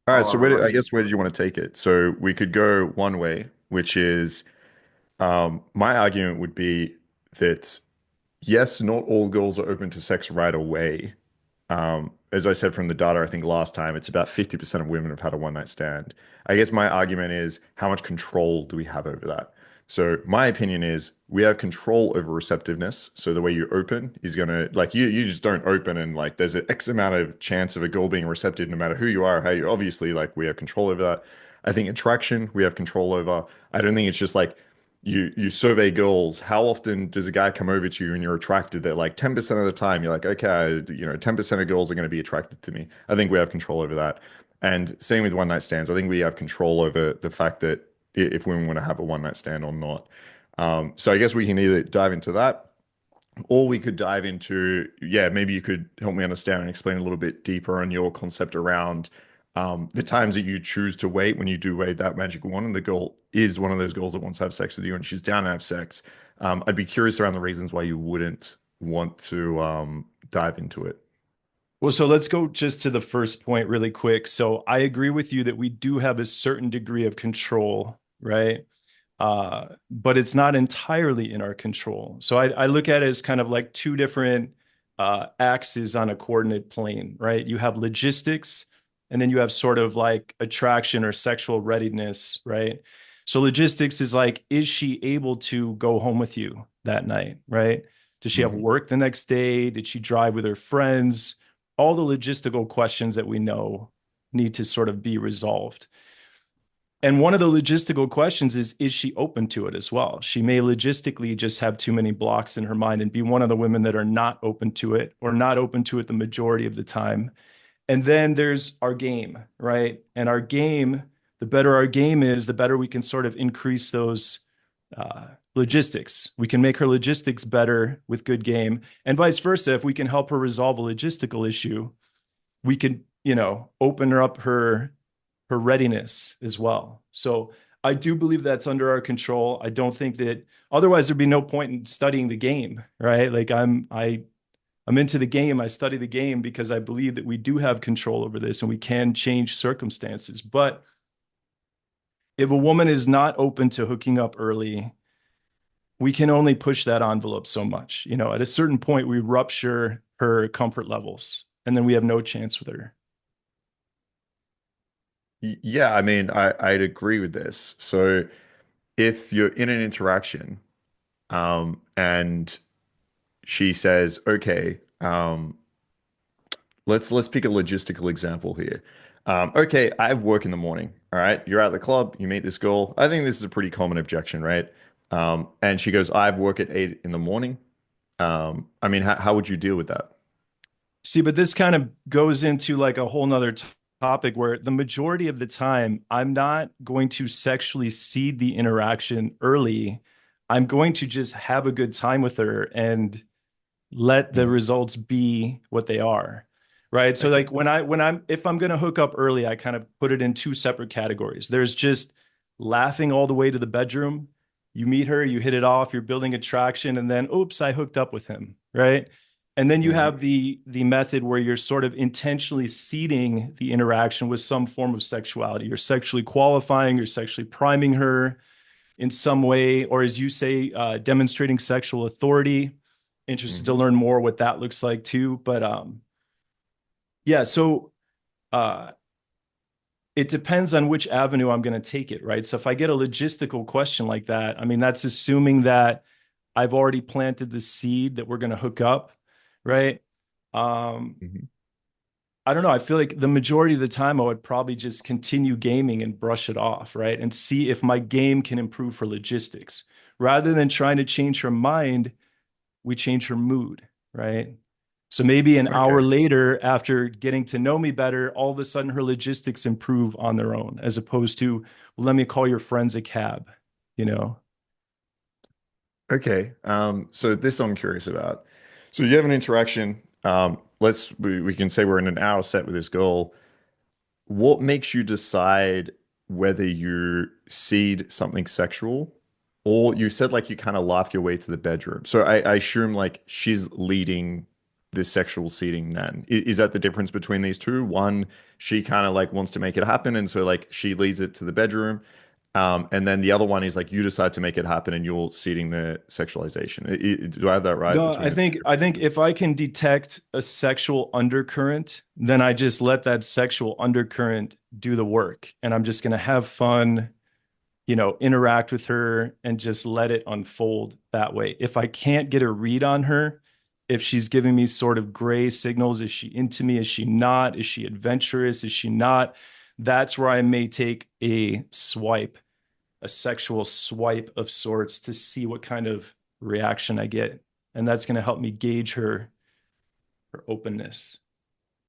All right, so All I right. guess where did you want to take it? So we could go one way, which is my argument would be that yes, not all girls are open to sex right away. As I said from the data, I think last time it's about 50% of women have had a one night stand. I guess my argument is how much control do we have over that? So my opinion is we have control over receptiveness. So the way you open is gonna like you just don't open and like there's an X amount of chance of a girl being receptive no matter who you are, how you obviously like we have control over that. I think attraction we have control over. I don't think it's just like you survey girls, how often does a guy come over to you and you're attracted? That like 10% of the time you're like, okay, 10% of girls are going to be attracted to me. I think we have control over that. And same with one night stands. I think we have control over the fact that if women want to have a one night stand or not. So I guess we can either dive into that or we could dive into, yeah, maybe you could help me understand and explain a little bit deeper on your concept around the times that you choose to wait when you do wait that magic wand, and the girl is one of those girls that wants to have sex with you and she's down to have sex. I'd be curious around the reasons why you wouldn't want to dive into it. Well, so let's go just to the first point really quick. So I agree with you that we do have a certain degree of control, right? But it's not entirely in our control. So I look at it as kind of like two different axes on a coordinate plane, right? You have logistics, and then you have sort of like attraction or sexual readiness, right? So logistics is like, is she able to go home with you that night, right? Does she have Hmm. work the next day? Did she drive with her friends? All the logistical questions that we know need to sort of be resolved. And one of the logistical questions is she open to it as well? She may logistically just have too many blocks in her mind and be one of the women that are not open to it or not open to it the majority of the time. And then there's our game, right? And our game, the better our game is, the better we can sort of increase those logistics. We can make her logistics better with good game, and vice versa. If we can help her resolve a logistical issue, we can, open her up her readiness as well. So I do believe that's under our control. I don't think that otherwise there'd be no point in studying the game, right? Like I'm into the game. I study the game because I believe that we do have control over this and we can change circumstances. But if a woman is not open to hooking up early, we can only push that envelope so much. At a certain point, we rupture her comfort levels and then we have no chance with her. Yeah, I mean, I'd agree with this. So if you're in an interaction, and she says, okay, let's pick a logistical example here. Okay, I have work in the morning. All right, you're at the club, you meet this girl. I think this is a pretty common objection, right? And she goes, I have work at 8 in the morning. I mean, how would you deal with that? See, but this kind of goes into like a whole nother topic where the majority of the time, I'm not going to sexually seed the interaction early. I'm going to just have a good time with her and let the Mhm. results be what they are. Right. So Okay. like if I'm gonna hook up early, I kind of put it in two separate categories. There's just laughing all the way to the bedroom. You meet her, you hit it off, you're building attraction, and then oops, I hooked up with him. Right. And then you Hmm. have the method where you're sort of intentionally seeding the interaction with some form of sexuality. You're sexually qualifying, you're sexually priming her in some way, or as you say, demonstrating sexual authority. Interested to Hmm. learn more what that looks like too. But yeah, so uh, it depends on which avenue I'm going to take it, right? So if I get a logistical question like that, I mean, that's assuming that I've already planted the seed that we're going to hook up, right? Um, Hmm. I don't know. I feel like the majority of the time I would probably just continue gaming and brush it off, right? And see if my game can improve her logistics. Rather than trying to change her mind, we change her mood, right? So maybe an hour Okay. later, after getting to know me better, all of a sudden her logistics improve on their own, as opposed to, well, let me call your friends a cab, you know? Okay. So this I'm curious about. So you have an interaction. We can say we're in an hour set with this girl. What makes you decide whether you seed something sexual or you said like you kind of laugh your way to the bedroom. So I assume like she's leading this sexual seeding then? Is that the difference between these two? One, she kind of like wants to make it happen, and so like she leads it to the bedroom. And then the other one is like you decide to make it happen and you're seeding the sexualization. Do I have that right No, between I the think two? I think if I can detect a sexual undercurrent, then I just let that sexual undercurrent do the work, and I'm just going to have fun, interact with her and just let it unfold that way. If I can't get a read on her, if she's giving me sort of gray signals, is she into me? Is she not? Is she adventurous? Is she not? That's where I may take a swipe, a sexual swipe of sorts to see what kind of reaction I get. And that's going to help me gauge her openness.